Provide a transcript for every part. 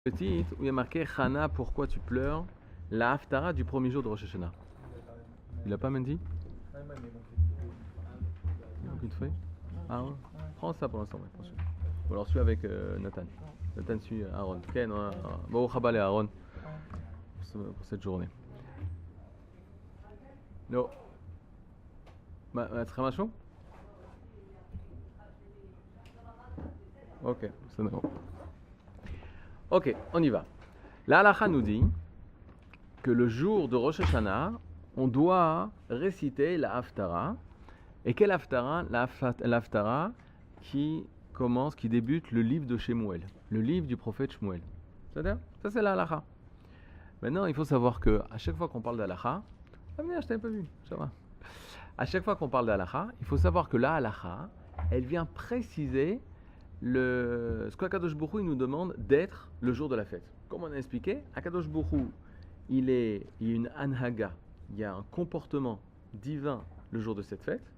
Petite, où il y a marqué Chana, pourquoi tu pleures? La Haftara du premier jour de Rosh Hashanah. Il a pas même dit? Il manque une feuille? Ah ouais. Prends ça pour l'instant, ouais, prends celui. Ou alors celui avec Nathan. Nathan suit Aaron. Ok, non, bon, Chabal et Aaron pour cette journée. Non. Tu seras chaud? Ok, c'est bon. Ok, on y va. La halakha nous dit que le jour de Rosh Hashanah, on doit réciter la Haftara. Et quelle Haftara? La Haftara qui commence, qui débute le livre de Shemuel, le livre du prophète Shemuel. C'est-à-dire, ça c'est la halakha. Maintenant, il faut savoir que à chaque fois qu'on parle d'halakha, ah venez, je t'avais pas vu, ça va. À chaque fois qu'on parle d'halakha, il faut savoir que la halakha, elle vient préciser ce qu'Akadosh Baruch Hu, il nous demande d'être le jour de la fête. Comme on a expliqué, Akadosh Baruch Hu, il y a une anhaga, il y a un comportement divin le jour de cette fête,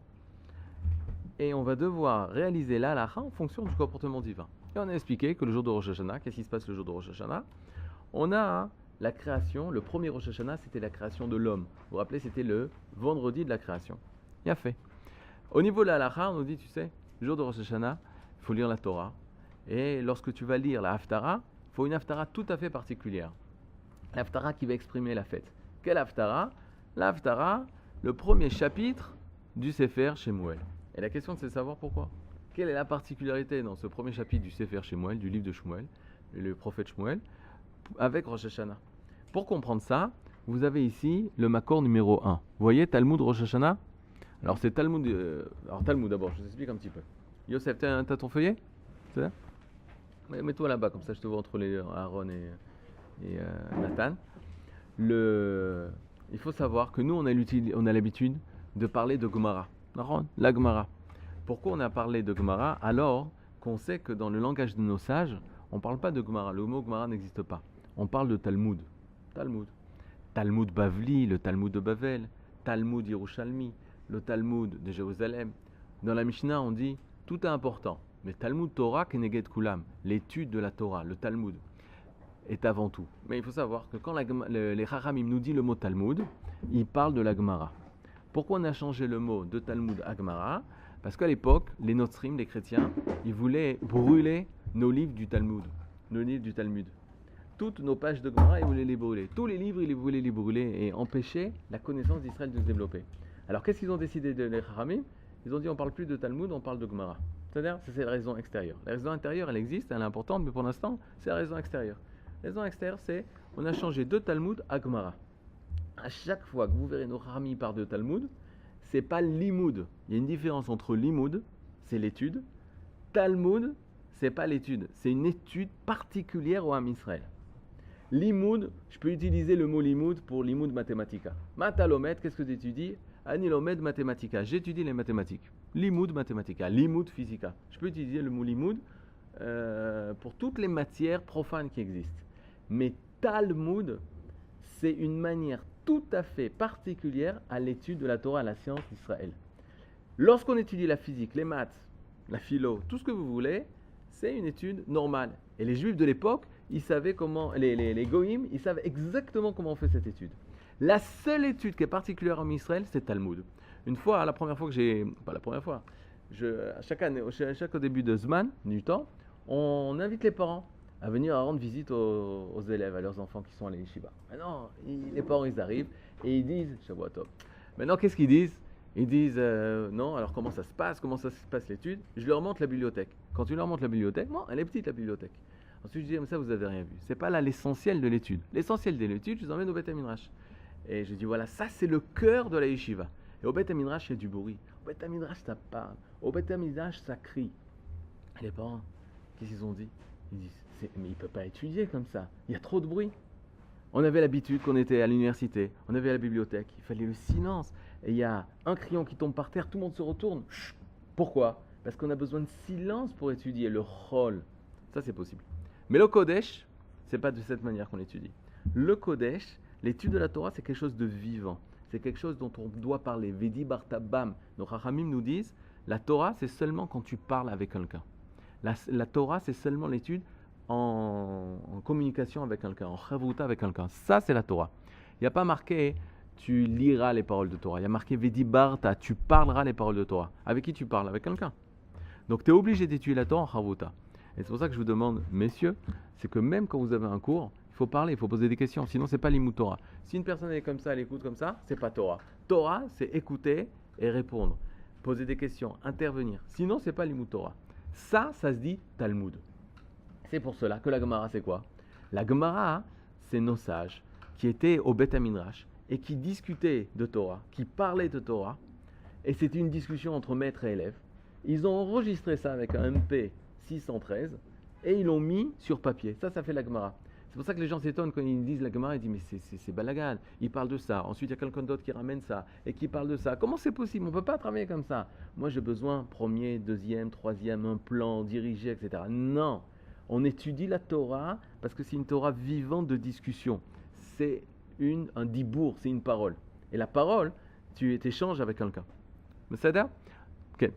et on va devoir réaliser la halakha en fonction du comportement divin. Et on a expliqué que le jour de Rosh Hashanah, qu'est-ce qui se passe le jour de Rosh Hashanah? On a la création, le premier Rosh Hashanah, c'était la création de l'homme. Vous vous rappelez, c'était le vendredi de la création. Bien fait. Au niveau de la halakha, on nous dit, tu sais, le jour de Rosh Hashanah, il faut lire la Torah. Et lorsque tu vas lire la Haftara, il faut une Haftara tout à fait particulière. La Haftara qui va exprimer la fête. Quelle Haftara? La Haftara, le premier chapitre du Sefer Shemuel. Et la question, c'est de savoir pourquoi. Quelle est la particularité dans ce premier chapitre du Sefer Shemuel, du livre de Shemuel, le prophète Shemuel, avec Rosh Hashanah? Pour comprendre ça, vous avez ici le Makor numéro 1. Vous voyez Talmud Rosh Hashanah? Alors c'est Talmud. Alors Talmud d'abord, je vous explique un petit peu. Yosef, t'as ton feuillet? C'est ça? Mets-toi là-bas, comme ça je te vois entre les Aaron et Nathan. Il faut savoir que nous, on a l'habitude de parler de Gemara. La Gemara. Pourquoi on a parlé de Gemara alors qu'on sait que dans le langage de nos sages, on ne parle pas de Gemara. Le mot Gemara n'existe pas. On parle de Talmud. Talmud. Talmud Bavli, le Talmud de Bavel. Talmud Yerushalmi, le Talmud de Jérusalem. Dans la Mishnah, on dit tout est important. Mais Talmud Torah Keneged Kulam, l'étude de la Torah, le Talmud, est avant tout. Mais il faut savoir que quand les Chachamim nous dit le mot Talmud, ils parlent de la Gemara. Pourquoi on a changé le mot de Talmud à Gemara? Parce qu'à l'époque, les Notzrim, les chrétiens, ils voulaient brûler nos livres du Talmud. Nos livres du Talmud. Toutes nos pages de Gemara, ils voulaient les brûler. Tous les livres, ils voulaient les brûler et empêcher la connaissance d'Israël de se développer. Alors qu'est-ce qu'ils ont décidé de les Chachamim? Ils ont dit on ne parle plus de Talmud, on parle de Gemara. C'est-à-dire, c'est la raison extérieure. La raison intérieure, elle existe, elle est importante, mais pour l'instant, c'est la raison extérieure. La raison extérieure, c'est on a changé de Talmud à Gemara. À chaque fois que vous verrez nos Chachamim parlent de Talmud, c'est pas l'imoud. Il y a une différence entre l'imoud, c'est l'étude. Talmud, c'est pas l'étude, c'est une étude particulière au Ham Israël. L'imoud, je peux utiliser le mot l'imoud pour l'imoud mathématica. Matalomet, qu'est-ce que tu étudies? Anilomed mathématica, j'étudie les mathématiques. Limoud mathématica, limoud physica. Je peux utiliser le mot limoud pour toutes les matières profanes qui existent. Mais Talmud, c'est une manière tout à fait particulière à l'étude de la Torah, à la science d'Israël. Lorsqu'on étudie la physique, les maths, la philo, tout ce que vous voulez, c'est une étude normale. Et les juifs de l'époque, ils savaient comment, les goïms, ils savent exactement comment on fait cette étude. La seule étude qui est particulière en Israël, c'est Talmud. Une fois, la première fois que j'ai... Pas la première fois. Chaque début de Zman, du temps, on invite les parents à venir rendre visite aux élèves, à leurs enfants qui sont à l'Yeshiva. Maintenant, les parents, ils arrivent et ils disent... Shavuot. Maintenant, qu'est-ce qu'ils disent? Ils disent, non, alors comment ça se passe l'étude? Je leur montre la bibliothèque. Quand tu leur montres la bibliothèque, non, elle est petite la bibliothèque. Ensuite, je dis, comme ça, vous n'avez rien vu. C'est pas là l'essentiel de l'étude. L'essentiel de l'étude, je les emmène au Beth Midrash. Et je dis, voilà, ça c'est le cœur de la yeshiva. Et au Beth Midrash, il y a du bruit. Au Beth Midrash, ça parle. Au Beth Midrash, ça crie. Et les parents, qu'est-ce qu'ils ont dit? Ils disent, mais il ne peut pas étudier comme ça. Il y a trop de bruit. On avait l'habitude qu'on était à l'université, on avait à la bibliothèque, il fallait le silence. Et il y a un crayon qui tombe par terre, tout le monde se retourne. Chut. Pourquoi? Parce qu'on a besoin de silence pour étudier le chol. Ça, c'est possible. Mais le Kodesh, c'est pas de cette manière qu'on étudie. Le Kodesh, l'étude de la Torah, c'est quelque chose de vivant. C'est quelque chose dont on doit parler. Vedi Bartabam. Nos Chachamim nous disent, la Torah, c'est seulement quand tu parles avec quelqu'un. La Torah, c'est seulement l'étude en communication avec quelqu'un, en chavruta avec quelqu'un. Ça, c'est la Torah. Il n'y a pas marqué tu liras les paroles de Torah. Il y a marqué vedibarta, tu parleras les paroles de Torah. Avec qui tu parles? Avec quelqu'un. Donc tu es obligé d'étudier la Torah en chavruta. Et c'est pour ça que je vous demande, messieurs, c'est que même quand vous avez un cours, il faut parler, il faut poser des questions. Sinon, c'est pas l'imout Torah. Si une personne est comme ça, elle écoute comme ça, c'est pas Torah. Torah, c'est écouter et répondre. Poser des questions, intervenir. Sinon, c'est pas l'imout Torah. Ça se dit Talmud. C'est pour cela que la Gemara, c'est quoi? La Gemara, c'est nos sages qui étaient au Beth Midrash et qui discutaient de Torah, qui parlaient de Torah. Et c'était une discussion entre maître et élève. Ils ont enregistré ça avec un MP 613 et ils l'ont mis sur papier. Ça fait la Gemara. C'est pour ça que les gens s'étonnent quand ils disent la Gemara, ils disent mais c'est balagan, ils parlent de ça. Ensuite, il y a quelqu'un d'autre qui ramène ça et qui parle de ça. Comment c'est possible? On ne peut pas travailler comme ça. Moi, j'ai besoin, premier, deuxième, troisième, un plan, dirigé, etc. Non, on étudie la Torah parce que c'est une Torah vivante de discussion. C'est un dibour, c'est une parole. Et la parole, tu échanges avec quelqu'un. Mais ça d'accord? Ok.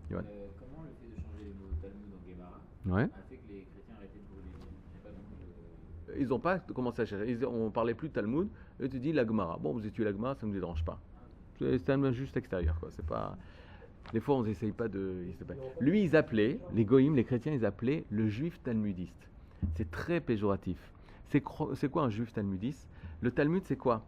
Comment le fait de changer les mots Talmud en Gemara Ouais. a fait que les chrétiens arrêtaient de brûler? J'ai pas compris Ils n'ont pas commencé à chercher. On ne parlait plus de Talmud. Et tu dis la Gemara. Bon, vous étudiez la Gemara, ça ne me dérange pas. C'est un juste extérieur, quoi. C'est pas. Des fois, on n'essaye pas de. Lui, ils appelaient, les goïms, les chrétiens, ils appelaient le juif talmudiste. C'est très péjoratif. C'est quoi un juif talmudiste? Le Talmud, c'est quoi?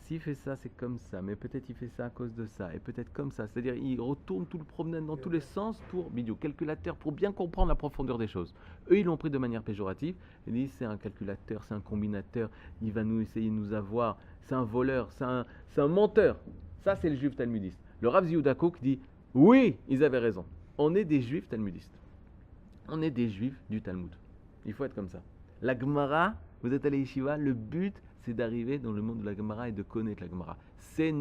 S'il fait ça, c'est comme ça, mais peut-être il fait ça à cause de ça, et peut-être comme ça. C'est-à-dire, il retourne tout le promenade dans tous les sens pour, calculateur, pour bien comprendre la profondeur des choses. Eux, ils l'ont pris de manière péjorative. Ils disent, c'est un calculateur, c'est un combinateur, il va nous essayer de nous avoir, c'est un voleur, c'est un menteur. Ça, c'est le juif talmudiste. Le Rav Yehuda Kook dit, oui, ils avaient raison. On est des juifs talmudistes. On est des juifs du Talmud. Il faut être comme ça. La Gemara, vous êtes à l'Yeshiva, le but, c'est d'arriver dans le monde de la Gemara et de connaître la Gemara. Si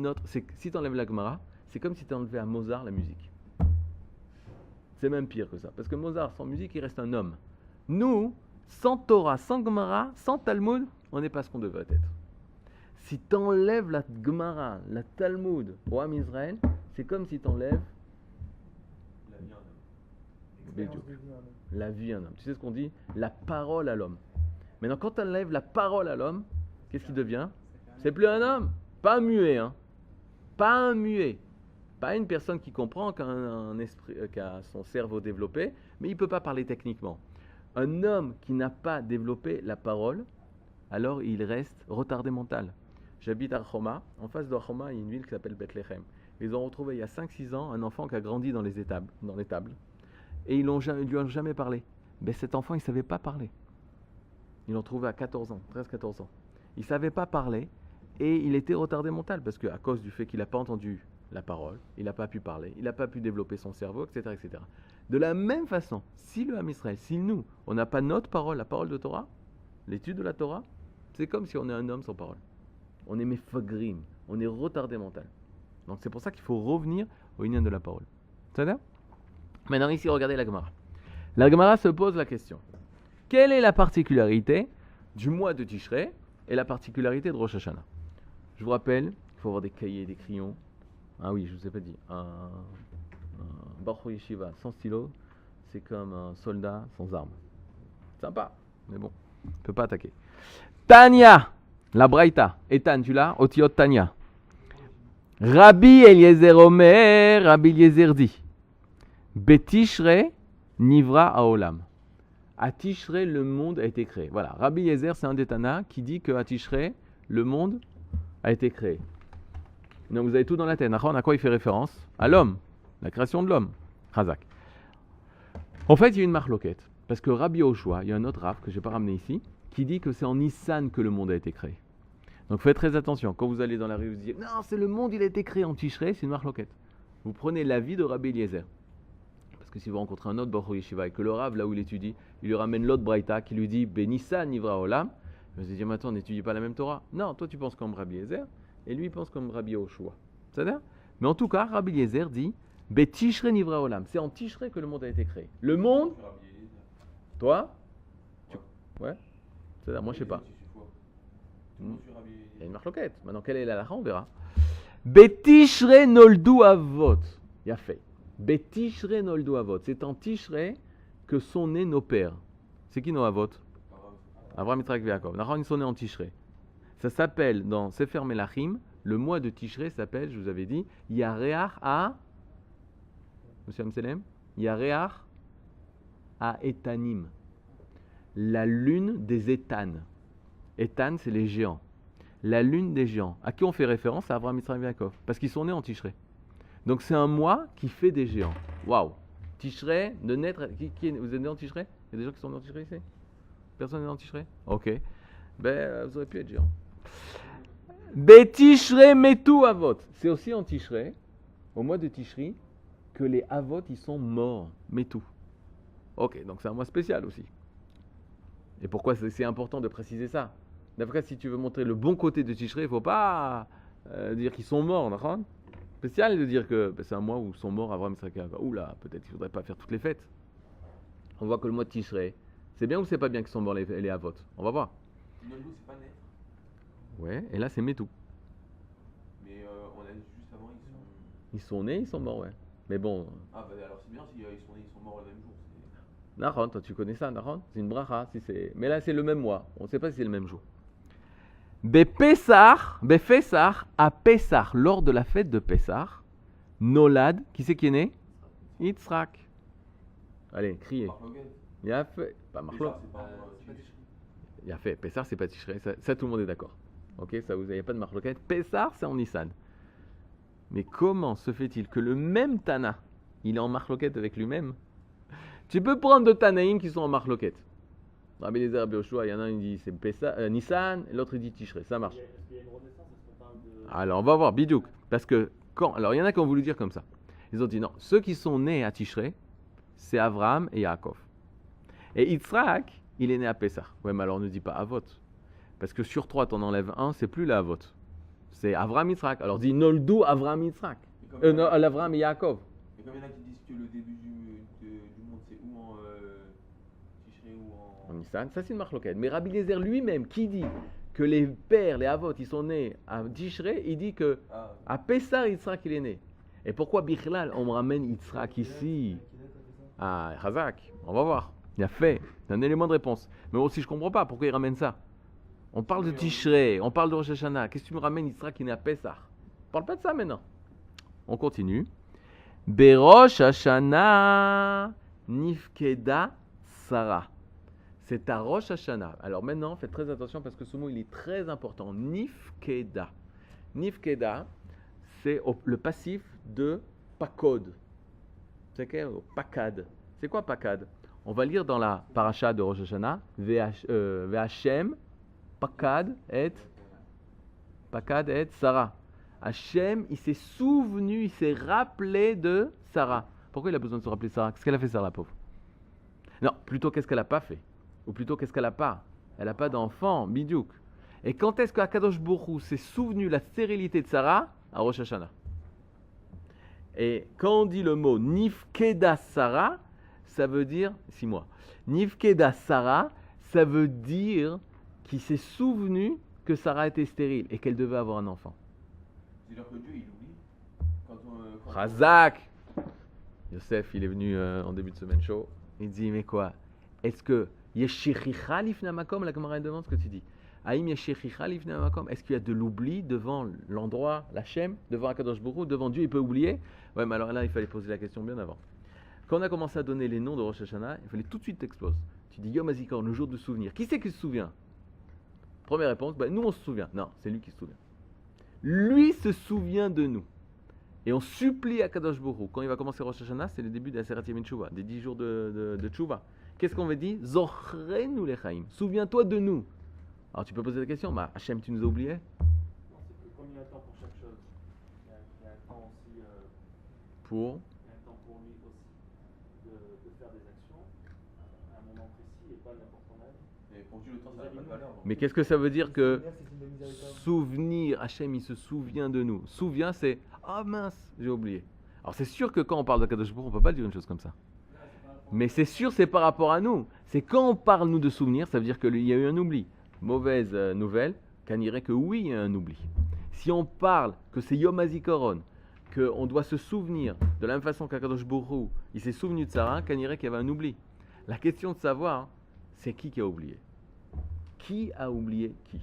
tu enlèves la Gemara, c'est comme si tu enlevais à Mozart la musique. C'est même pire que ça. Parce que Mozart, sans musique, il reste un homme. Nous, sans Torah, sans Gemara, sans Talmud, on n'est pas ce qu'on devrait être. Si tu enlèves la Gemara, la Talmud au Ham Israël, c'est comme si tu enlèves la vie à un homme. Tu sais ce qu'on dit? La parole à l'homme. Maintenant, quand tu enlèves la parole à l'homme, qu'est-ce qu'il devient? C'est plus un homme. Pas un muet, hein. Pas un muet. Pas une personne qui comprend, qui a son cerveau développé, mais il ne peut pas parler techniquement. Un homme qui n'a pas développé la parole, alors il reste retardé mental. J'habite à Choma. En face de Choma, il y a une ville qui s'appelle Bethléem. Ils ont retrouvé il y a 5-6 ans un enfant qui a grandi dans les tables. Et ils ne lui ont jamais parlé. Mais cet enfant, il ne savait pas parler. Ils l'ont trouvé à 14 ans, 13-14 ans. Il ne savait pas parler et il était retardé mental parce qu'à cause du fait qu'il n'a pas entendu la parole, il n'a pas pu parler, il n'a pas pu développer son cerveau, etc., etc. De la même façon, si le Ham Israël, si nous, on n'a pas notre parole, la parole de Torah, l'étude de la Torah, c'est comme si on est un homme sans parole. On est mefagrim, on est retardé mental. Donc c'est pour ça qu'il faut revenir au inyan de la parole. Ça va? Maintenant ici, regardez la Gemara. La Gemara se pose la question. Quelle est la particularité du mois de Tishrei et la particularité de Rosh Hashanah? Je vous rappelle, il faut avoir des cahiers, des crayons. Ah oui, je ne vous ai pas dit. Un Bachur Yeshiva sans stylo, c'est comme un soldat sans armes. Sympa, mais bon, on ne peut pas attaquer. Tanya, la Braïta. Etan, tu l'as? Otiot Tanya. Rabbi Eliezer Omer, Rabbi Eliezer dit Betishrei Nivra Haolam. À Tishrei, le monde a été créé. Voilà, Rabbi Eliezer, c'est un des Tana qui dit qu'à Tishrei, le monde a été créé. Donc vous avez tout dans la tête. À quoi il fait référence? À l'homme, la création de l'homme. Chazak. En fait, il y a une marloquette. Parce que Rabbi Yoshua, il y a un autre Rav que je n'ai pas ramené ici, qui dit que c'est en Nissan que le monde a été créé. Donc faites très attention. Quand vous allez dans la rue, vous dites non, c'est le monde, il a été créé en Tishrei, c'est une marloquette. Vous prenez l'avis de Rabbi Eliezer. Parce que si vous rencontrez un autre Bachur Yeshiva et que le Rav, là où il étudie, il lui ramène l'autre Braïta qui lui dit Nissan Nivra Olam, vous allez dire mais attends, on n'étudie pas la même Torah. Non, toi tu penses comme Rabbi Eliezer et lui il pense comme Rabbi Yoshua. C'est-à-dire? Mais en tout cas, Rabbi Eliezer dit Tishrei Nivra Olam. C'est en Tishrei que le monde a été créé. Le monde. Toi? Ouais. C'est-à-dire, moi je sais pas. Il y a une marloquette. Maintenant, quelle est la lacha? On verra. Betishrei noldu avot. Il y a fait. Betishrei noldu avot. C'est en Tishrei que sont nés nos pères. C'est qui nos avot? Avram, Yitzhak, Yaakov. Nahon, ils sont nés en Tishré. Ça s'appelle, dans Sefer Melachim, le mois de Tishré s'appelle, je vous avais dit, Yareach à... Monsieur Amselem, Yareach à Etanim. La lune des Étanes. Étan, c'est les géants. La lune des géants. À qui on fait référence? À Avram, Yitzhak, Yaakov. Parce qu'ils sont nés en Tishré. Donc c'est un mois qui fait des géants. Waouh! Tishré, de naître. Vous êtes né en Tishré? Il y a des gens qui sont nés en Tishré ici? Personne n'est né en Tishré? Ok. Ben, vous auriez pu être géant. Betishré metu avot. C'est aussi en Tishré, au mois de Tishri, que les avot, ils sont morts. Metu. Ok, donc c'est un mois spécial aussi. Et pourquoi c'est important de préciser ça? D'après, si tu veux montrer le bon côté de Tishré, il ne faut pas dire qu'ils sont morts, d'accord? Spécial de dire que c'est un mois où sont morts Avram, Yitzhak, Yaakov. Oula, peut-être qu'il ne faudrait pas faire toutes les fêtes. On voit que le mois de Tishré, c'est bien ou c'est pas bien qu'ils sont morts les Avot? On va voir. Noldo, c'est pas naître. Ouais, et là c'est Metu. Mais on a dit juste avant, Ils sont nés, ils sont morts, ouais. Mais bon. Ah bah alors c'est bien si ils sont nés, ils sont morts le même jour. Nahon, toi tu connais ça, Nahon? C'est une bracha. Si c'est... Mais là c'est le même mois. On ne sait pas si c'est le même jour. Befessar, à Pessah, lors de la fête de Pessah, Nolad, qui c'est qui est né? Yitzhak. Allez, criez. Il a fait, pas Marlo. Il a fait, Pessah c'est pas Tishré, ça tout le monde est d'accord. Ok, ça vous avez pas de marloquette. Pessah c'est en Nissan. Mais comment se fait-il que le même Tana, il est en marloquette avec lui-même? Tu peux prendre deux Tanaïm qui sont en marloquette. Rabbi Eliezer, Rabbi Yoshua, il y en a un qui dit c'est Nissan, et l'autre il dit Tishré, ça marche. Est-ce qu'il y a une renaissance? Est-ce qu'on parle de... Alors on va voir, Bidouk, parce que quand, alors il y en a qui ont voulu dire comme ça. Ils ont dit non, ceux qui sont nés à Tishré, c'est Avram et Yaakov. Et Yitzhak, il est né à Pessah. Ouais, mais alors on ne dit pas Avot, parce que sur 3 t'en enlèves un, c'est plus la Avot, c'est Avram Yitzhak. Alors dis Noldu Avram Yitzhak, Avram et Yaakov. Et comme il y en a qui disent que le début du monde c'est ou en Tishré ou en Nissan, ça c'est une marloquette. Mais Rabbi Eliezer lui-même, qui dit que les pères, les Avot, ils sont nés à Tishré, il dit que à Pessah, Yitzhak il est né. Et pourquoi Bichlal, on me ramène Yitzhak ici? Ah, Hazak, on va voir. Il a fait, c'est un élément de réponse. Mais moi aussi je comprends pas pourquoi il ramène ça. On parle de Tishré, on parle de Rosh Hashanah. Qu'est-ce que tu me ramènes Yitzhak qui est né à Pessah? On parle pas de ça maintenant. On continue. Berosh Hashanah Nifkeda Sarah. C'est à Rosh Hashanah. Alors maintenant, faites très attention parce que ce mot il est très important. Nifkeda. Nifkeda, c'est le passif de pakod. C'est quoi pakad? C'est quoi pakad? On va lire dans la paracha de Rosh Hashanah, Ve'Hashem pakad et Sarah. Hachem, il s'est souvenu, il s'est rappelé de Sarah. Pourquoi il a besoin de se rappeler de Sarah? Qu'est-ce qu'elle a fait, Sarah, la pauvre? Non, plutôt qu'est-ce qu'elle n'a pas fait? Ou plutôt qu'est-ce qu'elle n'a pas? Elle n'a pas d'enfant, bidiouk. Et quand est-ce qu'Akadosh Baruch Hu s'est souvenu la stérilité de Sarah? À Rosh Hashanah. Et quand on dit le mot Nifkeda Sarah, ça veut dire 6 mois. Nifkeda Sarah, ça veut dire qu'il s'est souvenu que Sarah était stérile et qu'elle devait avoir un enfant. C'est-à-dire que Dieu il oublie quand Razak. Yosef, il est venu en début de semaine chaud. Il dit, mais quoi? Est-ce que Yeshichicha lifna makom? La Gemara demande ce que tu dis. Aïm Yeshichicha lifna makom? Est-ce qu'il y a de l'oubli devant l'endroit, la Shem, devant Akadosh Baruch Hu, devant Dieu, il peut oublier? Ouais, mais alors là, il fallait poser la question bien avant. Quand on a commencé à donner les noms de Rosh Hashanah, il fallait tout de suite t'exploser. Tu dis Yom HaZikaron, le jour de souvenir. Qui c'est qui se souvient? Première réponse, nous on se souvient. Non, c'est lui qui se souvient. Lui se souvient de nous. Et on supplie à Kadosh Baruch Hu. Quand il va commencer Rosh Hashanah, c'est le début de la Seret Yemin Tshuva, des 10 jours de Tshuva. Qu'est-ce qu'on va dire? Zochrenu lechaim. Souviens-toi de nous. Alors tu peux poser la question, bah, Hachem, tu nous as oubliés? Non, c'est que comme il y a un temps pour chaque chose, il y a un temps aussi Pour il y a un temps pour lui aussi de faire des actions à un moment précis et pas n'importe quand. Et pour Dieu le temps ça n'a pas de valeur. Mais qu'est-ce que ça veut dire que souvenir, Hachem, il se souvient de nous? Souviens, c'est ah mince, j'ai oublié. Alors c'est sûr que quand on parle de Kadosh Baruch Hu, on ne peut pas dire une chose comme ça. Mais c'est sûr, c'est par rapport à nous. C'est quand on parle, nous, de souvenirs, ça veut dire qu'il y a eu un oubli. Mauvaise nouvelle, qu'on dirait que oui, il y a un oubli. Si on parle que c'est Yom HaZikaron, qu'on doit se souvenir de la même façon qu'Akadosh Baruch Hu, il s'est souvenu de Sarah, qu'on dirait qu'il y avait un oubli. La question de savoir, c'est qui a oublié? Qui a oublié qui?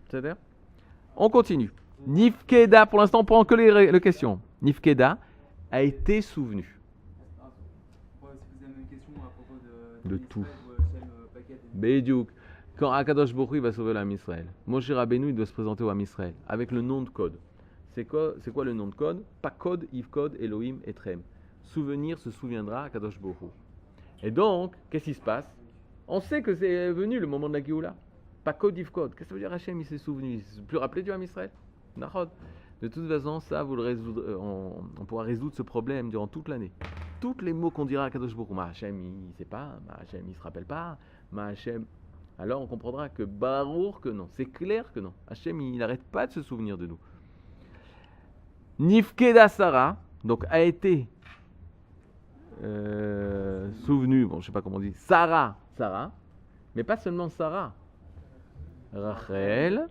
C'est-à-dire? On continue. Nifkeda, pour l'instant, on prend que les questions. Nifkeda a été souvenu. Ouais, si vous avez une question à propos De tout. Shem, Paquet, Bédiouk. Quand Akadosh Baruch Hu va sauver l'Am Israël, Moshe Rabbeinu il doit se présenter au Am Israël avec le nom de code. C'est quoi le nom de code? Pakod, Yivkod, Elohim, Etrem. Souvenir se souviendra Akadosh Baruch Hu. Et donc, qu'est-ce qui se passe? On sait que c'est venu le moment de la Géoula. Pakod, Yivkod. Qu'est-ce que ça veut dire Hachem? Il s'est souvenu. Il ne s'est plus rappelé du Am Israël. Nachod. De toute façon, ça, vous le on pourra résoudre ce problème durant toute l'année. Tous les mots qu'on dira à Kadosh Baruch Hu, Ma Hachem, il ne sait pas, Ma Hachem, il ne se rappelle pas, Ma Hachem. Alors on comprendra que Baruch, que non. C'est clair que non. Hachem, il n'arrête pas de se souvenir de nous. Nifkeda Sarah, donc a été souvenu, bon, je ne sais pas comment on dit, Sarah, mais pas seulement Sarah. Rachel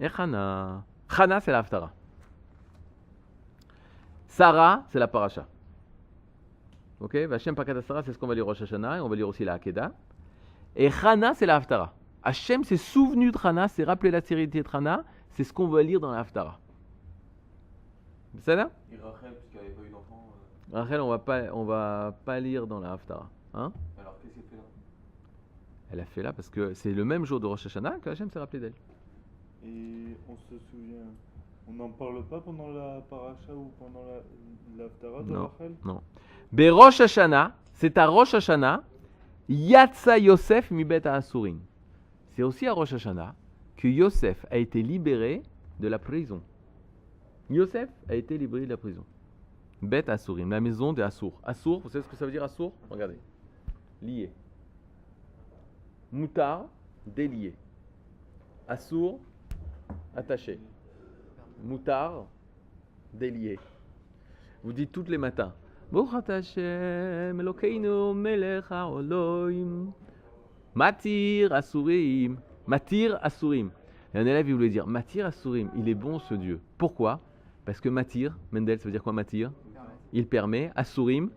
et Hana. Hana, c'est la Haftara. Sarah, c'est la paracha. Ok, Vachem Pakata Sarah, c'est ce qu'on va lire au Rosh Hashanah, et on va lire aussi la Hakeda. Et Hana, c'est la Haftara. Hachem s'est souvenu de Hana, s'est rappelé la sérénité de Hana, c'est ce qu'on va lire dans la Haftara. C'est là? Et Rachel, puisqu'elle n'avait pas eu d'enfant. Rachel, on va pas lire dans la Haftara. Hein? Alors qu'est-ce qu'elle fait là? Elle a fait là parce que c'est le même jour de Rosh Hashanah que Hachem s'est rappelé d'elle. Et on se souvient, on n'en parle pas pendant la paracha ou pendant l'Haftara de Non, Rachel? non. Rosh Hashanah, c'est à Rosh Hashanah, Yatsa Yosef mibet Asurim. C'est aussi à Rosh Hashanah que Yosef a été libéré de la prison. Yosef a été libéré de la prison. Bet Asurim, la maison des Assur. Assur, vous savez ce que ça veut dire Assur? Regardez. Lié. Moutar, délié. Assur, attaché. Moutar, délié. Vous dites tous les matins. Bochat Hashem, Elokeinu, Melech haOloim. Matir Asurim. Matir Asurim. Et un élève, il voulait dire Matir Asurim, il est bon ce Dieu. Pourquoi? Parce que Matir, Mendel, ça veut dire quoi Matir? Il permet. Asurim,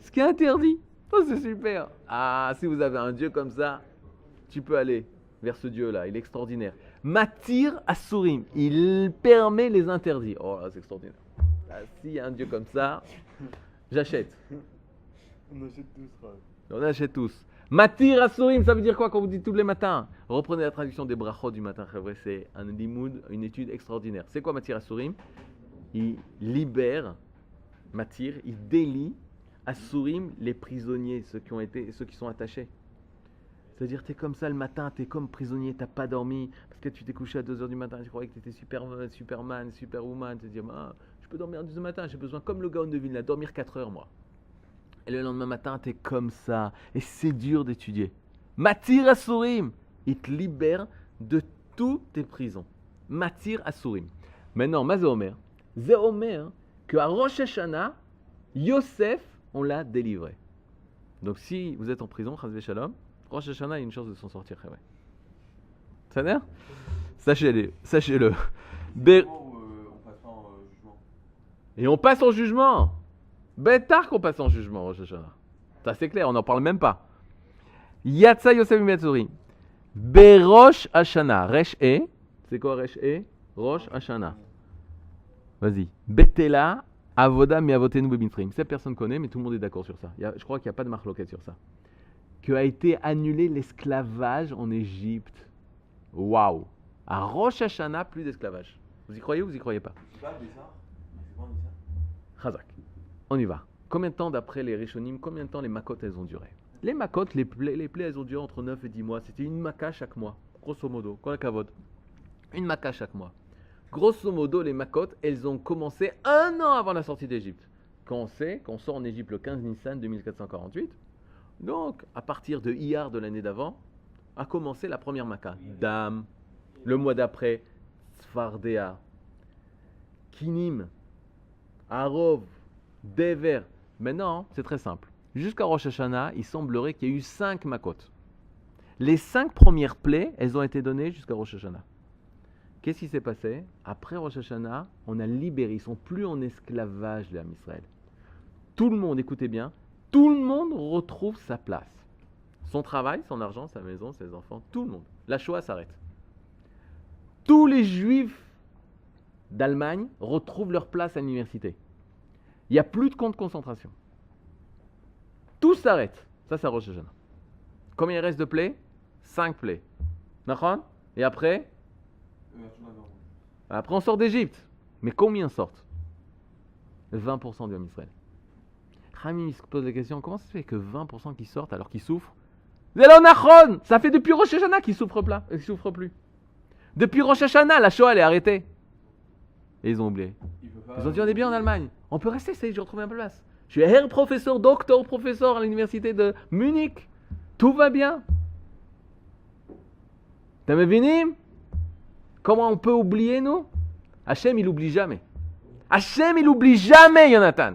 ce qui est interdit. Oh, c'est super. Ah, si vous avez un Dieu comme ça, tu peux aller vers ce Dieu-là, il est extraordinaire. Matir Asurim, il permet les interdits. Oh là, c'est extraordinaire. Ah, s'il y a un Dieu comme ça, j'achète. On achète tous, Rachel. On achète tous. Matir Asurim, ça veut dire quoi quand vous dites tous les matins? Reprenez la traduction des brachot du matin, c'est un limoud, une étude extraordinaire. C'est quoi Matir Asurim? Il libère, Matir, il délie Asurim, les prisonniers, ceux qui sont attachés. C'est-à-dire, tu es comme ça le matin, tu es comme prisonnier, tu n'as pas dormi, parce que tu t'es couché à 2h du matin, tu croyais que tu étais Superman, Superwoman, tu te dis, je peux dormir à 2h du matin, j'ai besoin, comme le Gaon de Vilna, dormir 4 heures, moi. Et le lendemain matin, tu es comme ça, et c'est dur d'étudier. Matir Asurim, il te libère de toutes tes prisons. Matir Asurim. Maintenant, Mazéomer, Zéomer, qu'à Rosh Hashanah, Yosef, on l'a délivré. Donc si vous êtes en prison, Chazvé Shalom, Rosh Hashanah a une chance de s'en sortir. Ça veut dire? Sachez-le. On passe pas en jugement. Et on passe en jugement. Tard qu'on passe en jugement, Rosh Hashanah. Ça c'est clair, on n'en parle même pas. Yatsa Yosef Mimetzori. Berosh Hashanah. Resh E. C'est quoi Resh E? Rosh Hashanah. Vas-y. Betela Avoda Miavotenu Bebintrim. Cette personne connaît, mais tout le monde est d'accord sur ça. Je crois qu'il n'y a pas de marloquette sur ça. Que a été annulé l'esclavage en Égypte. Waouh! À Rosh Hashanah, plus d'esclavage. Vous y croyez ou vous y croyez pas? C'est pas bizarre? C'est quoi bizarre? Chazak. On y va. Combien de temps, d'après les Rishonim, combien de temps les makot elles ont duré? Les makot, les plaies elles ont duré entre 9 et 10 mois. C'était une maka chaque mois. Grosso modo. Kol hakavod. Une maka chaque mois. Grosso modo, les makot, elles ont commencé 1 an avant la sortie d'Égypte. Quand on sait qu'on sort en Égypte le 15 Nissan 2448, donc à partir de Iyar de l'année d'avant, a commencé la première maka. Dam. Le mois d'après, Sfardea. Kinim. Arov. Dever. Maintenant, c'est très simple. Jusqu'à Rosh Hashanah, il semblerait qu'il y ait eu 5 makot. Les 5 premières plaies, elles ont été données jusqu'à Rosh Hashanah. Qu'est-ce qui s'est passé? Après Rosh Hashanah, on a libéré. Ils ne sont plus en esclavage, les Ham Israël. Tout le monde, écoutez bien, tout le monde retrouve sa place. Son travail, son argent, sa maison, ses enfants, tout le monde. La Shoah s'arrête. Tous les juifs d'Allemagne retrouvent leur place à l'université. Il n'y a plus de camps de concentration. Tout s'arrête. Ça, c'est Rosh Hashanah. Combien il reste de plaies 5 plaies. D'accord? Et après Après, on sort d'Égypte. Mais combien sortent 20% du homme Israël. Rami se pose la question, comment ça se fait que 20% qui sortent alors qu'ils souffrent? Zélonachon, ça fait depuis Rosh Hashanah qu'ils souffrent plus. Depuis Rosh Hashanah, la Shoah elle est arrêtée. Et ils ont oublié. Ils ont dit on est bien en Allemagne. On peut rester, ça y est, j'ai retrouvé ma place. Je suis Herr professeur, docteur professeur à l'université de Munich. Tout va bien. T'as vu? Comment on peut oublier, nous? Hachem, il oublie jamais. Hachem, il oublie jamais, Jonathan.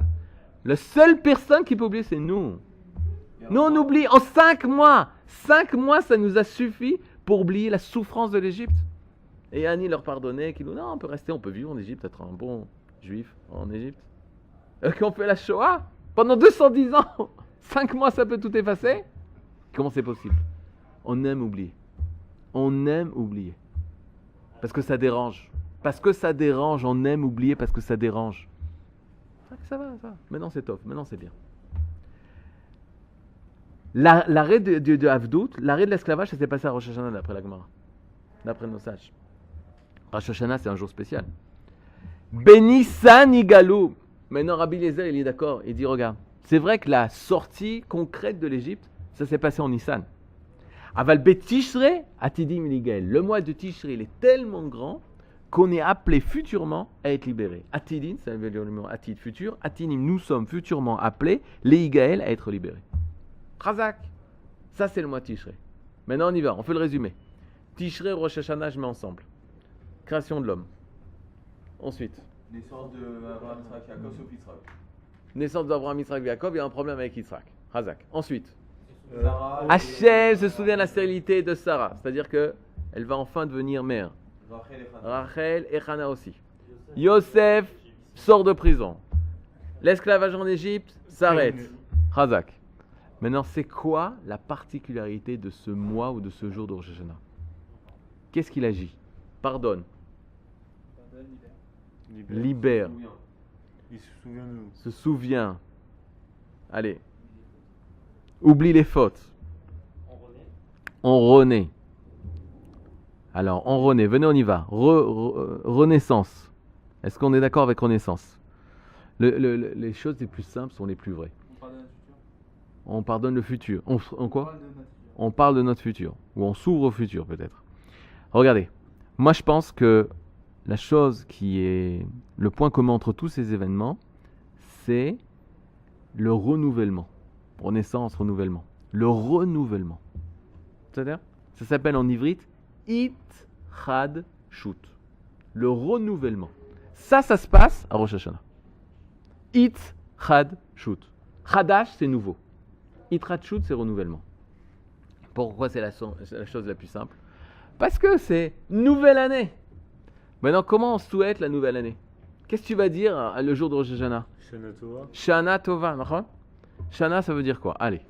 La seule personne qui peut oublier, c'est nous. Nous, on oublie en 5 mois. 5 mois, ça nous a suffi pour oublier la souffrance de l'Égypte. Et Annie leur pardonnait, qui nous dit, non, on peut rester, on peut vivre en Égypte, être un bon juif en Égypte. Et qu'on fait la Shoah, pendant 210 ans, 5 mois, ça peut tout effacer. Comment c'est possible? On aime oublier. On aime oublier. Parce que ça dérange. Parce que ça dérange, on aime oublier parce que ça dérange. Ça va. Maintenant c'est top, maintenant c'est bien. L'arrêt de Havdout, l'arrêt de l'esclavage, ça s'est passé à Rosh Hashanah d'après la Gemara. D'après nos sages. Rosh Hashanah, c'est un jour spécial. Benissan Igalou. Maintenant Rabbi Eliezer, il est d'accord. Il dit, regarde, c'est vrai que la sortie concrète de l'Égypte, ça s'est passé en Nissan. Aval Betishre, Atidim Ligael. Le mois de Tishre, il est tellement grand qu'on est appelé futurement à être libéré. Atidin, ça veut dire le mot Atid, futur. Atidim, nous sommes futurement appelés, les Igael, à être libérés. Chazak, ça c'est le mois de Tishre. Maintenant on y va, on fait le résumé. Tishre, Rosh Hashanah, je mets ensemble. Création de l'homme. Ensuite. Naissance d'Abraham, Yitzhak, Yaakov, sauf Yitzhak. Naissance d'Abraham, Yitzhak, Yaakov, il y a un problème avec Yitzhak. Chazak. Ensuite. Sarah, Hachem se souvient de la stérilité de Sarah, c'est-à-dire qu'elle va enfin devenir mère. Rachel et Hana aussi. Yosef sort de prison. L'esclavage en Égypte s'arrête. Chazak. Maintenant, c'est quoi la particularité de ce mois ou de ce jour de Rosh Hashanah? Qu'est-ce qu'il agit? Pardonne. Libère. Il se souvient de nous. Se souvient. Allez. Oublie les fautes. On renaît. Alors, on renaît. Venez, on y va. Renaissance. Est-ce qu'on est d'accord avec renaissance? Les choses les plus simples sont les plus vraies. On pardonne le futur. On quoi? On parle de notre futur. Ou on s'ouvre au futur, peut-être. Regardez. Moi, je pense que la chose qui est le point commun entre tous ces événements, c'est le renouvellement. Renaissance, renouvellement. Le renouvellement. C'est-à-dire, ça s'appelle en ivrite It Chad Shut. Le renouvellement. Ça se passe à Rosh Hashanah. It Chad Shut. Chadash, c'est nouveau. It Chad Shut, c'est renouvellement. Pourquoi c'est la chose la plus simple? Parce que c'est nouvelle année. Maintenant, comment on souhaite la nouvelle année? Qu'est-ce que tu vas dire le jour de Rosh Hashanah? Shana Tova. Shana Tova, d'accord? Shana, ça veut dire quoi? Allez.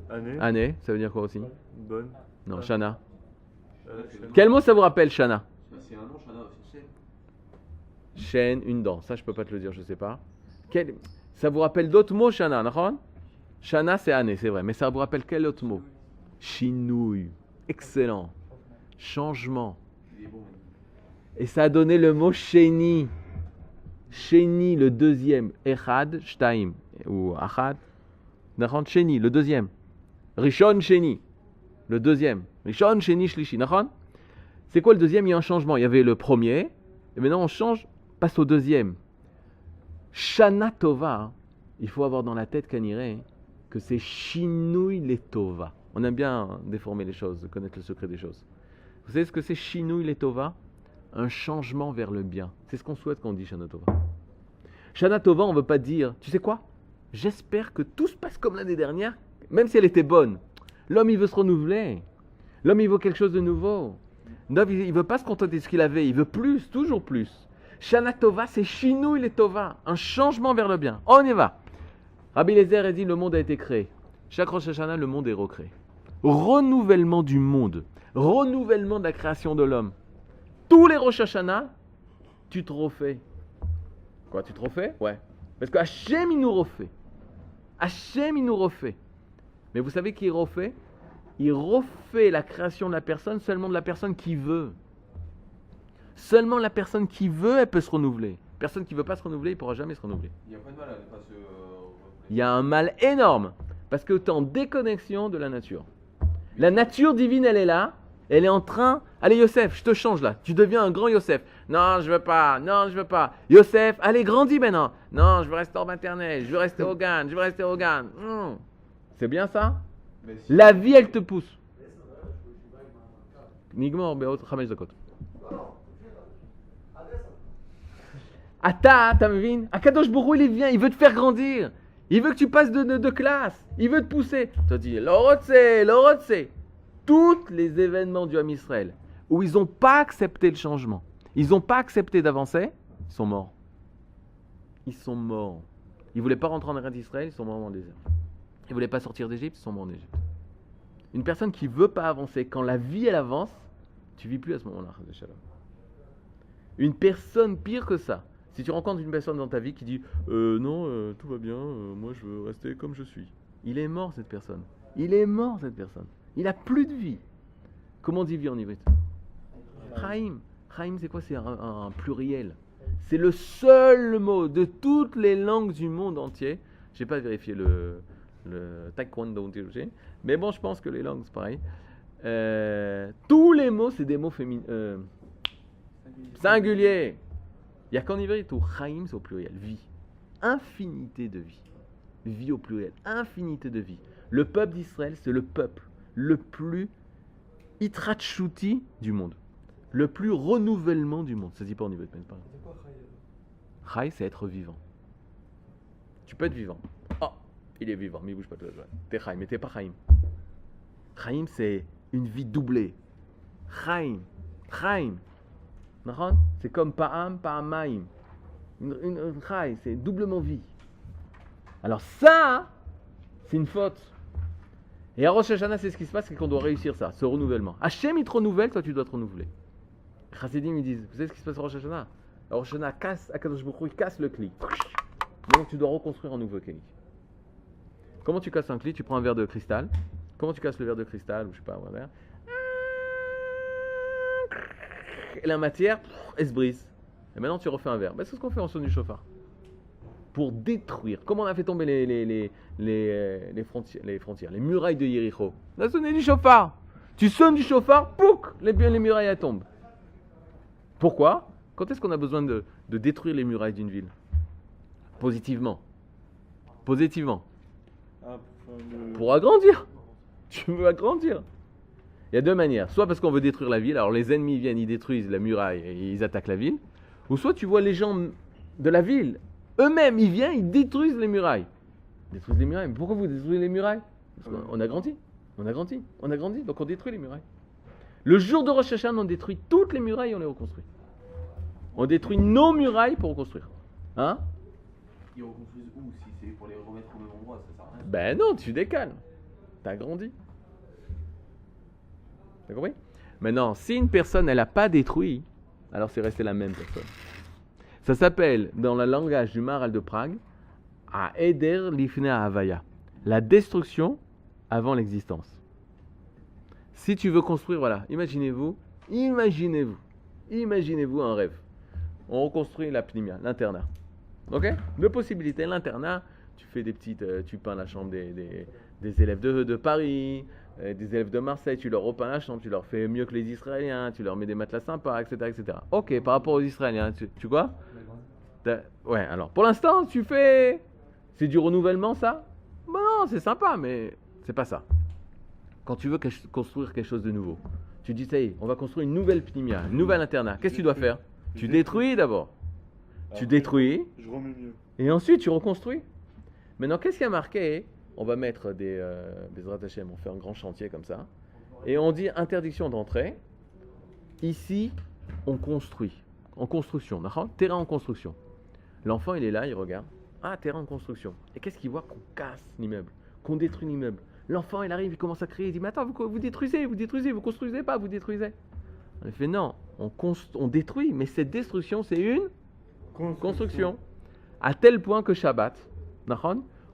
Année. Année, ça veut dire quoi aussi? Bonne. Non, Shana. Shana. Quel mot ça vous rappelle, Shana? C'est un nom, Shana, c'est Chaîne, une dent. Ça, je peux pas te le dire, je sais pas. Ça vous rappelle d'autres mots, Shana, d'accord? Shana, c'est année, c'est vrai. Mais ça vous rappelle quel autre mot? Shinouille. Excellent. Changement. Et ça a donné le mot Sheni. Sheni, le deuxième. Echad, Shtaim. Ou Achad. D'accord? Sheni, le deuxième. Rishon, Sheni. Le deuxième. Rishon, Sheni, Shlishi. D'accord? C'est quoi le deuxième? Il y a un changement. Il y avait le premier. Et maintenant, on change, passe au deuxième. Shana Tova. Il faut avoir dans la tête, Kaniré, que c'est Shinouille les Tova. On aime bien déformer les choses, connaître le secret des choses. Vous savez ce que c'est Shinouille les Tova? Un changement vers le bien. C'est ce qu'on souhaite quand on dit Shana Tova. Shana Tova, on ne veut pas dire, tu sais quoi? J'espère que tout se passe comme l'année dernière, même si elle était bonne. L'homme, il veut se renouveler. L'homme, il veut quelque chose de nouveau. L'homme, il ne veut pas se contenter de ce qu'il avait, il veut plus, toujours plus. Shana Tova, c'est Shinouille les Tova, un changement vers le bien. On y va. Rabbi Eliezer a dit, le monde a été créé. Chaque Rosh Hashanah, le monde est recréé. renouvellement du monde, renouvellement de la création de l'homme. Tous les Rosh Hashanah, tu te refais. Quoi, tu te refais? Ouais. Parce que Hachem, il nous refait. Hachem, il nous refait. Mais vous savez qui il refait? Il refait la création de la personne seulement de la personne qui veut. Seulement la personne qui veut, elle peut se renouveler. Personne qui ne veut pas se renouveler, il ne pourra jamais se renouveler. Il n'y a pas de mal à ne pas se renouveler. Il y a un mal énorme. Parce que tu es en déconnexion de la nature. La nature divine, elle est là. Elle est en train... Allez Yosef, je te change là. Tu deviens un grand Yosef. Non, je veux pas. Non, je veux pas. Yosef, allez, grandis maintenant. Non, je veux rester en maternelle. Je veux rester au GAN. Je veux rester au GAN. C'est bien ça? Mais si- La vie, elle te pousse. Nigmor be'ot 5 דקות. אתה מבין? הקדוש ברוך הוא, il vient, il veut te faire grandir. Il veut que tu passes de classe. Il veut te pousser. Tu te dis, l'orotse. Tous les événements du Ham Israël où ils n'ont pas accepté le changement, ils n'ont pas accepté d'avancer, ils sont morts. Ils sont morts. Ils ne voulaient pas rentrer en terre d'Israël, ils sont morts dans le désert. Ils ne voulaient pas sortir d'Égypte, ils sont morts en Égypte. Une personne qui ne veut pas avancer, quand la vie elle avance, tu ne vis plus à ce moment-là. Une personne pire que ça. Si tu rencontres une personne dans ta vie qui dit non, tout va bien, moi je veux rester comme je suis. Il est mort cette personne. Il est mort cette personne. Il n'a plus de vie. Comment on dit vie en ivrite? Chaim. Chaim, c'est quoi? C'est un pluriel. C'est le seul mot de toutes les langues du monde entier. Je n'ai pas vérifié le taekwondo, mais bon, je pense que les langues, c'est pareil. Tous les mots, c'est des mots féminins. Singuliers. Il n'y a qu'en ivrite où Chaim, c'est au pluriel. Vie. Infinité de vie. Vie au pluriel. Infinité de vie. Le peuple d'Israël, c'est le peuple le plus itratshuti du monde. Le plus renouvellement du monde. Ça ne se dit pas en ivrite, mais pas. C'est quoi Chai? Chai, c'est être vivant. Tu peux être vivant. Oh, il est vivant, mais il bouge pas toute la journée. T'es Chaim, mais t'es pas Chaim. Chaim, c'est une vie doublée. Chaim. C'est comme Pa'am, Pa'amaim. Une Chai, c'est doublement vie. Alors ça, c'est une faute. Et à Rosh Hashanah, c'est ce qui se passe, c'est qu'on doit réussir ça, ce renouvellement. Hachem, il te renouvelle, toi, tu dois te renouveler. Les Chassidim, ils disent, vous savez ce qui se passe à Rosh Hashanah? À Rosh Hashanah, Akadosh Baruch Hu, il casse le cli. Donc, tu dois reconstruire un nouveau cli. Comment tu casses un cli? Tu prends un verre de cristal. Comment tu casses le verre de cristal, ou je sais pas, un verre? Et la matière, elle se brise. Et maintenant, tu refais un verre. Ben, c'est ce qu'on fait en sonne du chauffard. Pour détruire. Comment on a fait tomber les frontières, les murailles de Yéricho? On a sonné du chauffard. Tu sonnes du chauffard, pouc, les murailles elles tombent. Pourquoi? Quand est-ce qu'on a besoin de détruire les murailles d'une ville? Positivement. Ah, Pour agrandir. Tu veux agrandir. Il y a deux manières. Soit parce qu'on veut détruire la ville, alors les ennemis viennent, ils détruisent la muraille et ils attaquent la ville. Ou soit tu vois les gens de la ville, eux-mêmes, ils viennent, ils détruisent les murailles. Mais pourquoi vous détruisez les murailles? Parce qu'on a grandi, donc on détruit les murailles. Le jour de Rosh Hashanah, on détruit toutes les murailles et on les reconstruit. On détruit nos murailles pour reconstruire. Hein? Ils reconstruisent où? Si c'est pour les remettre au même endroit, ça sert à rien. Ben non, tu décales. T'as grandi. T'as compris? Maintenant, si une personne, elle n'a pas détruit, alors c'est resté la même personne. Ça s'appelle, dans le langage du Maharal de Prague, à Eder Lifnei Havaya. La destruction avant l'existence. Si tu veux construire, voilà, imaginez-vous un rêve. On reconstruit la pnimia, l'internat. Ok? Deux possibilités, l'internat, tu fais des petites, tu peins la chambre des élèves de Paris, des élèves de Marseille, tu leur repeins la chambre, tu leur fais mieux que les Israéliens, tu leur mets des matelas sympas, etc. Ok, par rapport aux Israéliens, tu quoi? Ouais, alors pour l'instant, c'est du renouvellement ça? Ben non, c'est sympa, mais c'est pas ça. Quand tu veux construire quelque chose de nouveau, tu dis, ça y est, on va construire une nouvelle pnimia, une nouvelle internat. Qu'est-ce que tu dois faire? Tu détruis d'abord. Tu détruis. Je remets mieux. Et ensuite, tu reconstruis. Maintenant, qu'est-ce qui a marqué? On va mettre des Hashem, on fait un grand chantier comme ça. Et on dit interdiction d'entrée. Ici, on construit. En construction, d'accord? Terrain en construction. L'enfant, il est là, il regarde. Ah, terrain en construction. Et qu'est-ce qu'il voit? Qu'on casse l'immeuble, qu'on détruit l'immeuble. L'enfant, il arrive, il commence à crier, il dit, mais attends, vous détruisez, vous construisez pas, vous détruisez. On fait, non, on détruit, mais cette destruction, c'est une construction. À tel point que Shabbat,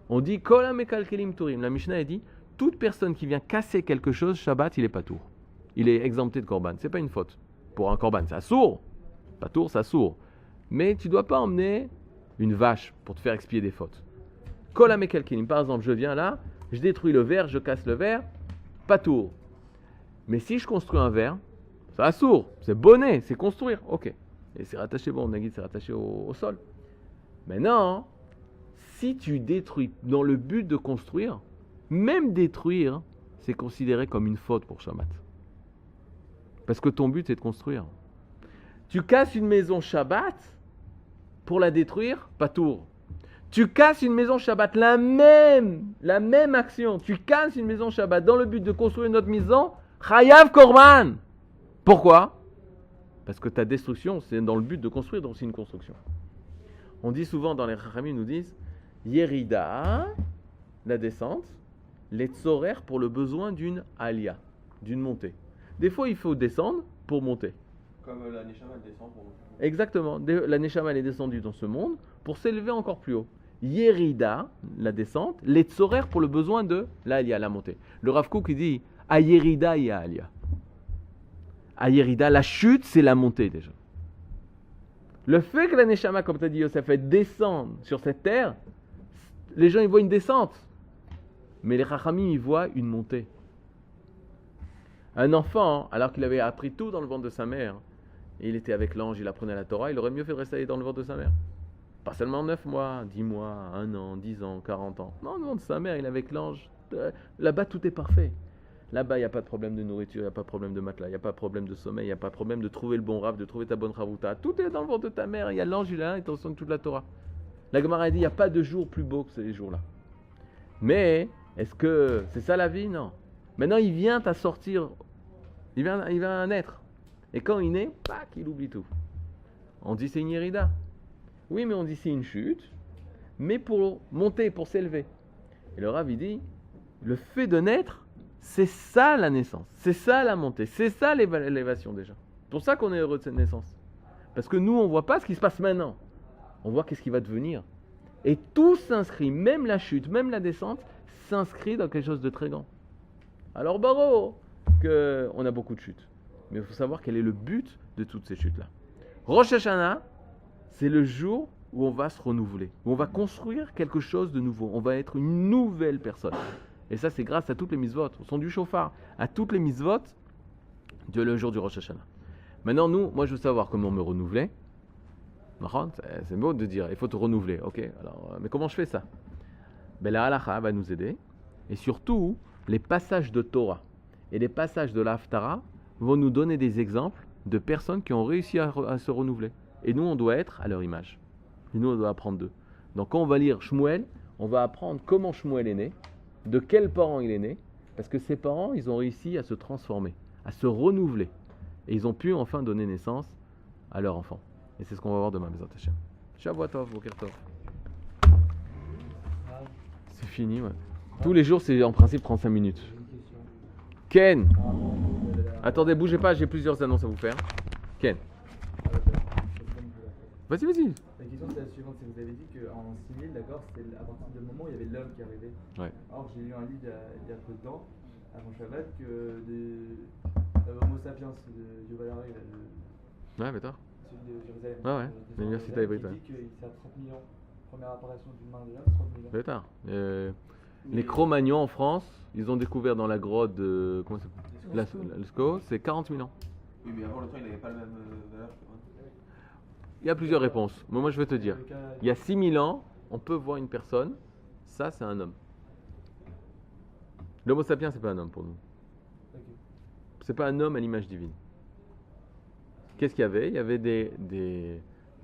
on dit, Kol hamekalkelim turim. La Mishnah, elle dit, toute personne qui vient casser quelque chose, Shabbat, il est pas tour. Il est exempté de korban. C'est pas une faute. Pour un korban, ça sourd. Pas tour, ça sourd. Mais tu dois pas emmener une vache pour te faire expier des fautes. Kol hamekalkelim. Par exemple, je viens là, je détruis le verre, je casse le verre, pas tour. Mais si je construis un verre, ça sourd. C'est bonnet, c'est construire. Ok. Et c'est rattaché, bon, Nagid, c'est rattaché au sol. Maintenant, si tu détruis dans le but de construire, même détruire, c'est considéré comme une faute pour Shabbat. Parce que ton but, c'est de construire. Tu casses une maison Shabbat, pour la détruire, pas tour. Tu casses une maison Shabbat, la même action. Tu casses une maison Shabbat dans le but de construire une autre maison, Chayav Korban. Pourquoi ? Parce que ta destruction, c'est dans le but de construire, donc c'est une construction. On dit souvent dans les Chachamim, ils nous disent Yerida, la descente, les tzorer pour le besoin d'une alia, d'une montée. Des fois, il faut descendre pour monter. Comme la Neshama descend pour monter. Exactement. La Neshama elle est descendue dans ce monde pour s'élever encore plus haut. Yerida, la descente, les tzorer pour le besoin de l'alia, la montée. Le Rav Kook, il dit à Yerida, il y a alia. À Yerida, la chute, c'est la montée déjà. Le fait que la Neshama, comme tu as dit Yosef, fait descendre sur cette terre, les gens ils voient une descente. Mais les Chachamim, ils voient une montée. Un enfant, alors qu'il avait appris tout dans le ventre de sa mère, et il était avec l'ange, il apprenait la Torah, il aurait mieux fait de rester dans le ventre de sa mère. Pas seulement 9 mois, 10 mois, 1 an, 10 ans, 40 ans. Non, le ventre de sa mère, il est avec l'ange. Là-bas, tout est parfait. Là-bas, il n'y a pas de problème de nourriture, il n'y a pas de problème de matelas, il n'y a pas de problème de sommeil, il n'y a pas de problème de trouver le bon rave, de trouver ta bonne ravouta. Tout est dans le ventre de ta mère, il y a l'ange, il est là, et tu reçois toute la Torah. La Gemara dit, il n'y a pas de jour plus beau que ces jours-là. Mais, est-ce que c'est ça la vie ? Non. Maintenant, il vient à sortir, il vient à naître. Et quand il naît, pac, il oublie tout. On dit c'est une Yerida. Oui, mais on dit c'est une chute, mais pour monter, pour s'élever. Et le Rav, il dit, le fait de naître, c'est ça la naissance, c'est ça la montée, c'est ça l'élévation déjà. C'est pour ça qu'on est heureux de cette naissance. Parce que nous, on ne voit pas ce qui se passe maintenant. On voit qu'est-ce qui va devenir. Et tout s'inscrit, même la chute, même la descente, s'inscrit dans quelque chose de très grand. Alors, Baro, qu'on a beaucoup de chutes. Mais il faut savoir quel est le but de toutes ces chutes-là. Rosh Hashanah, c'est le jour où on va se renouveler, où on va construire quelque chose de nouveau. On va être une nouvelle personne. Et ça, c'est grâce à toutes les mitzvot, au son du chauffard, à toutes les mitzvot de le jour du Rosh Hashanah. Maintenant, moi, je veux savoir comment me renouveler. C'est beau de dire, il faut te renouveler. Ok, alors, mais comment je fais ça ? Ben, la halakha va nous aider. Et surtout, les passages de Torah et les passages de la Haftara vont nous donner des exemples de personnes qui ont réussi à se renouveler. Et nous, on doit être à leur image. Et nous, on doit apprendre d'eux. Donc, quand on va lire Shmuel, on va apprendre comment Shmuel est né, de quels parents il est né, parce que ses parents, ils ont réussi à se transformer, à se renouveler. Et ils ont pu enfin donner naissance à leur enfant. Et c'est ce qu'on va voir demain, Bezrat Hashem. Shavua Tov, Boker Tov. C'est fini, ouais. Tous les jours, c'est en principe 35 minutes. Ken! Attendez, bougez pas, j'ai plusieurs annonces à vous faire. Ken. Vas-y. La question c'est la suivante, c'est que vous avez dit qu'en 6000, d'accord, c'était à partir du moment où il y avait l'homme qui arrivait. Ouais. Or j'ai lu un livre il y a peu de temps, avant Shabbat, que Homo sapiens de Yuval Harari, Ouais, mais tard. celui de Jérusalem. Ouais, l'université hébreu. Il dit que c'est à 30 000 ans. Première apparition d'une main de l'homme, 30 000 ans. Mais tard. Les Cro-Magnons en France, ils ont découvert dans la grotte de. Comment ça s'appelle Lascaux, c'est 40 000 ans. Oui, mais avant le temps, il n'avait pas la même valeur. Il y a plusieurs réponses. Mais moi, je vais te dire. Il y a 6000 ans, on peut voir une personne. Ça, c'est un homme. L'homo sapiens, c'est pas un homme pour nous. Ok. C'est pas un homme à l'image divine. Qu'est-ce qu'il y avait ? Il y avait des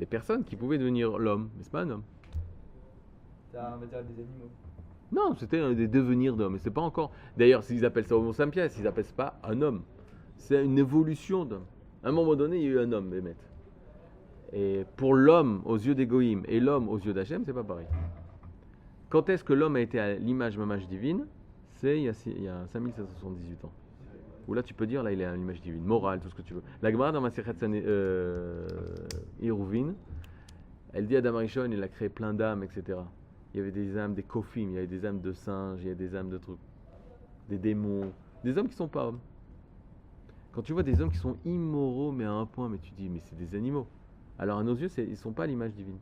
personnes qui pouvaient devenir l'homme, mais c'est pas un homme. C'est on va dire des animaux. Non, c'était des devenirs d'hommes. Et c'est pas encore. D'ailleurs, s'ils appellent ça Homo sapiens, ils appellent ça pas un homme. C'est une évolution d'homme. À un moment donné, il y a eu un homme, Bémet. Et pour l'homme aux yeux d'Égoïm et l'homme aux yeux d'Hachem, c'est pas pareil. Quand est-ce que l'homme a été à l'image mamage divine ? c'est il y a 5778 ans. Où là, tu peux dire, là, il est à l'image divine, morale, tout ce que tu veux. La Gemara dans Masechet Eruvin, elle dit Adam Rishon, il a créé plein d'âmes, etc. Il y avait des âmes, des kophim, il y avait des âmes de singes, il y avait des âmes de trucs, des démons, des hommes qui sont pas hommes. Quand tu vois des hommes qui sont immoraux, mais à un point, mais tu dis, mais c'est des animaux. Alors à nos yeux, ils ne sont pas à l'image divine.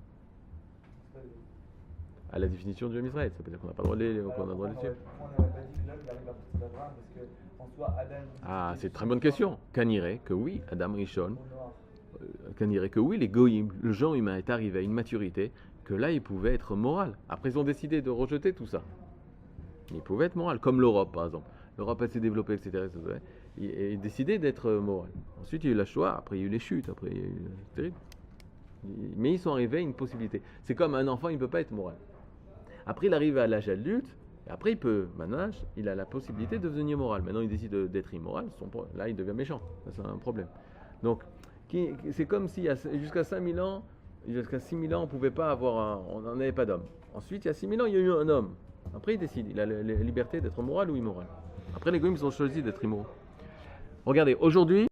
À la définition du Homme Israël, ça veut dire qu'on n'a pas le droit de les, qu'on a le droit de les tuer. On n'aurait pas dit que l'homme il arrive à partir d'Abraham parce que en soi Adam. Ah, c'est une très bonne question. Caniré, que oui, Adam Rishon, Au noir. Caniré, que oui, les goïms, le genre humain est arrivé à une maturité, que là, il pouvait être moral. Après, ils ont décidé de rejeter tout ça. Il pouvait être moral, comme l'Europe, par exemple. L'Europe, elle s'est développée, etc. Et décidé d'être moral. Ensuite, il y a eu la Shoah, après, il y a eu les chutes, après, il y a eu... c'est terrible. Mais ils sont arrivés à une possibilité. C'est comme un enfant, il ne peut pas être moral. Après, il arrive à l'âge adulte, et après, il peut, maintenant, il a la possibilité de devenir moral. Maintenant, il décide d'être immoral, là, il devient méchant. Ça, c'est un problème. Donc, c'est comme si jusqu'à 5000 ans, jusqu'à 6000 ans, on pouvait pas avoir on n'en avait pas d'homme. Ensuite, il y a 6000 ans, il y a eu un homme. Après, il décide, il a la liberté d'être moral ou immoral. Après, les goïms ont choisi d'être immoraux. Regardez, aujourd'hui,